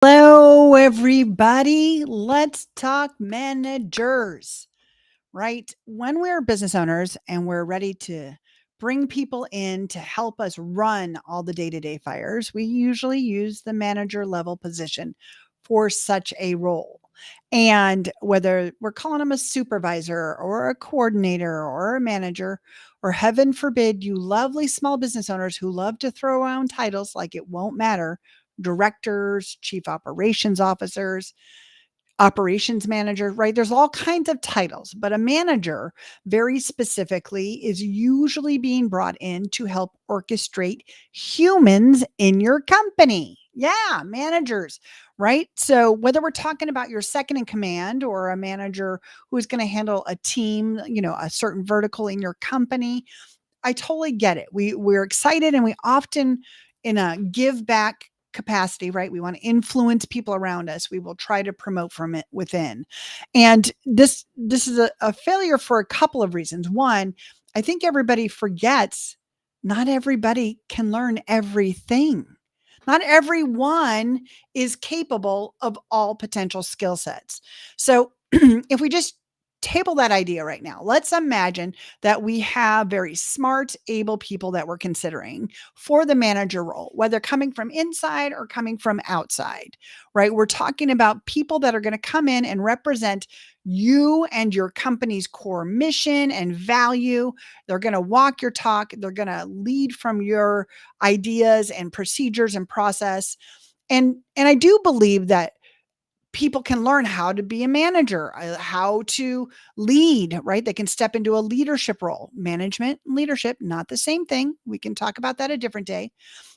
Hello, everybody. Let's talk managers, right? When we're business owners and we're ready to bring people in to help us run all the day to day fires, we usually use the manager level position for such a role. And whether we're calling them a supervisor or a coordinator or a manager, or heaven forbid, you lovely small business owners who love to throw around titles like it won't matter directors, chief operations officers, operations manager, right? There's all kinds of titles, but a manager, very specifically, is usually being brought in to help orchestrate humans in your company. Yeah, managers, right? So whether we're talking about your second in command or a manager who is going to handle a team, a certain vertical in your company, I totally get it. We're excited and we often in a give back capacity, right? We want to influence people around us. We will try to promote from it within. And this is a failure for a couple of reasons. One, I think everybody forgets not everybody can learn everything. Not everyone is capable of all potential skill sets. So if we just table that idea right now, let's imagine that we have very smart, able people that we're considering for the manager role, whether coming from inside or coming from outside, right? We're talking about people that are going to come in and represent you and your company's core mission and value. They're going to walk your talk. They're going to lead from your ideas and procedures and process. And I do believe that people can learn how to be a manager, how to lead, right? They can step into a leadership role. Management and leadership, not the same thing. We can talk about that a different day.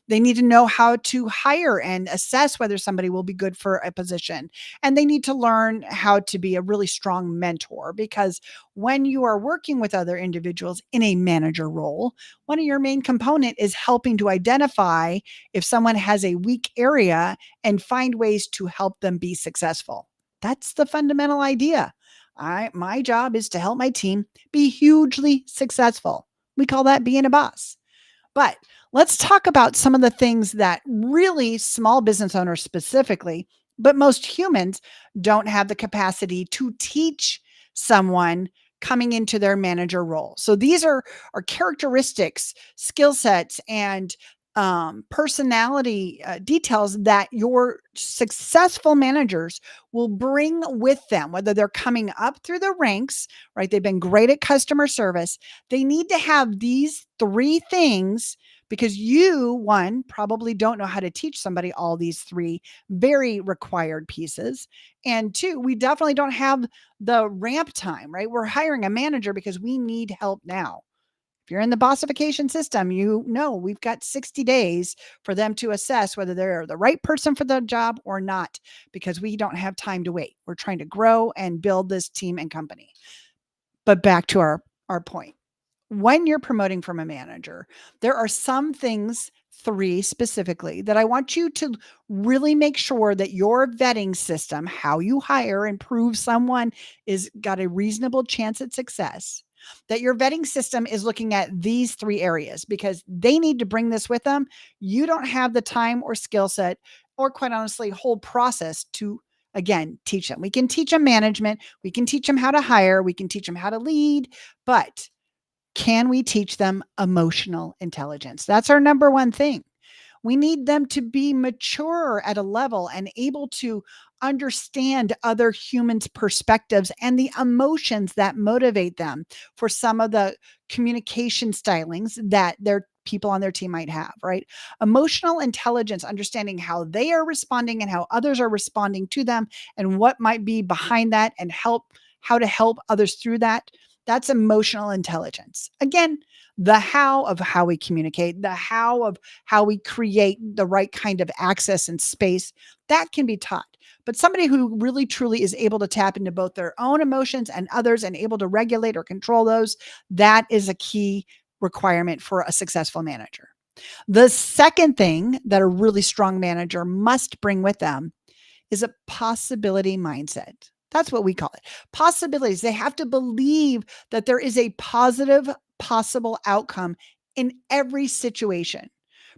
They need to know how to hire and assess whether somebody will be good for a position. And they need to learn how to be a really strong mentor because when you are working with other individuals in a manager role, one of your main component is helping to identify if someone has a weak area and find ways to help them be successful. That's the fundamental idea. My job is to help my team be hugely successful. We call that being a boss. But let's talk about some of the things that really small business owners specifically, but most humans don't have the capacity to teach someone coming into their manager role. So these are characteristics, skill sets, and personality details that your successful managers will bring with them, whether they're coming up through the ranks, right? They've been great at customer service. They need to have these three things because you, one, probably don't know how to teach somebody all these three very required pieces. And two, we definitely don't have the ramp time, right? We're hiring a manager because we need help now. If you're in the bossification system, you know we've got 60 days for them to assess whether they're the right person for the job or not, because we don't have time to wait. We're trying to grow and build this team and company. But back to our point. When you're promoting from a manager, there are some things, three specifically, that I want you to really make sure that your vetting system, how you hire and prove someone is got a reasonable chance at success, that your vetting system is looking at these three areas because they need to bring this with them. You don't have the time or skill set or quite honestly whole process to again teach them. We can teach them management, we can teach them how to hire, we can teach them how to lead, but can we teach them emotional intelligence? That's our number one thing. We need them to be mature at a level and able to understand other humans' perspectives and the emotions that motivate them for some of the communication stylings that their people on their team might have, right? Emotional intelligence, understanding how they are responding and how others are responding to them and what might be behind that and how to help others through that. That's emotional intelligence. Again, the how of how we communicate, the how of how we create the right kind of access and space, that can be taught. But somebody who really truly is able to tap into both their own emotions and others and able to regulate or control those, that is a key requirement for a successful manager. The second thing that a really strong manager must bring with them is a possibility mindset. That's what we call it. Possibilities. They have to believe that there is a positive possible outcome in every situation.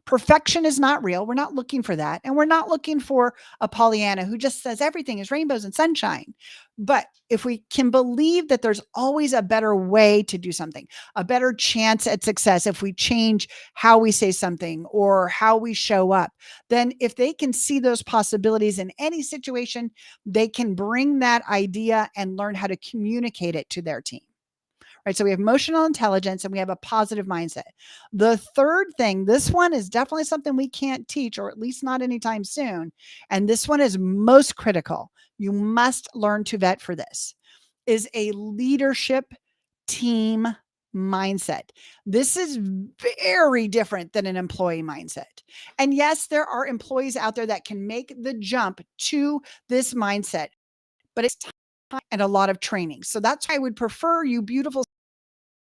Perfection is not real. We're not looking for that. And we're not looking for a Pollyanna who just says everything is rainbows and sunshine. But if we can believe that there's always a better way to do something, a better chance at success if we change how we say something or how we show up, then if they can see those possibilities in any situation, they can bring that idea and learn how to communicate it to their team. Right. So we have emotional intelligence and we have a positive mindset. The third thing, this one is definitely something we can't teach, or at least not anytime soon. And this one is most critical. You must learn to vet for this, is a leadership team mindset. This is very different than an employee mindset. And yes, there are employees out there that can make the jump to this mindset, but it's time and a lot of training. So that's why I would prefer you beautiful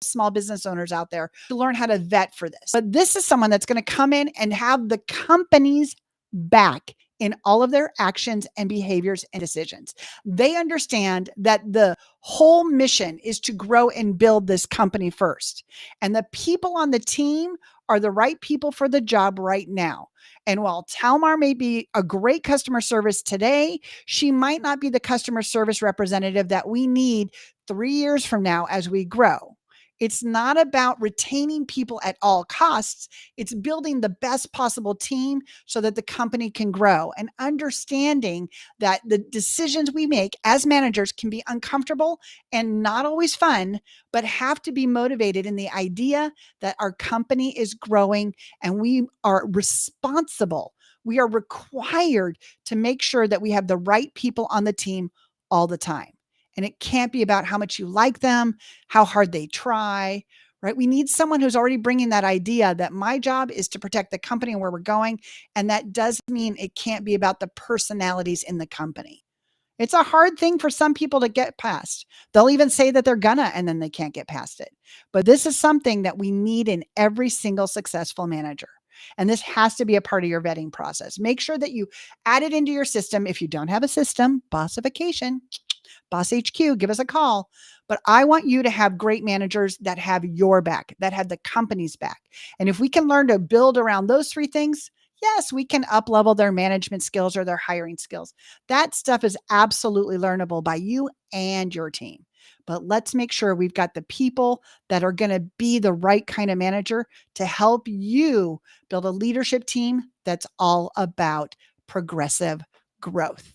small business owners out there to learn how to vet for this. But this is someone that's going to come in and have the company's back in all of their actions and behaviors and decisions. They understand that the whole mission is to grow and build this company first. And the people on the team are the right people for the job right now. And while Talmar may be a great customer service today, she might not be the customer service representative that we need 3 years from now as we grow. It's not about retaining people at all costs. It's building the best possible team so that the company can grow, and understanding that the decisions we make as managers can be uncomfortable and not always fun, but have to be motivated in the idea that our company is growing and we are responsible. We are required to make sure that we have the right people on the team all the time. And it can't be about how much you like them, how hard they try, right? We need someone who's already bringing that idea that my job is to protect the company and where we're going. And that does mean it can't be about the personalities in the company. It's a hard thing for some people to get past. They'll even say that they're gonna, and then they can't get past it. But this is something that we need in every single successful manager. And this has to be a part of your vetting process. Make sure that you add it into your system. If you don't have a system, bossification, Boss HQ, give us a call. But I want you to have great managers that have your back, that have the company's back. And if we can learn to build around those three things, yes, we can up level their management skills or their hiring skills. That stuff is absolutely learnable by you and your team. But let's make sure we've got the people that are going to be the right kind of manager to help you build a leadership team that's all about progressive growth.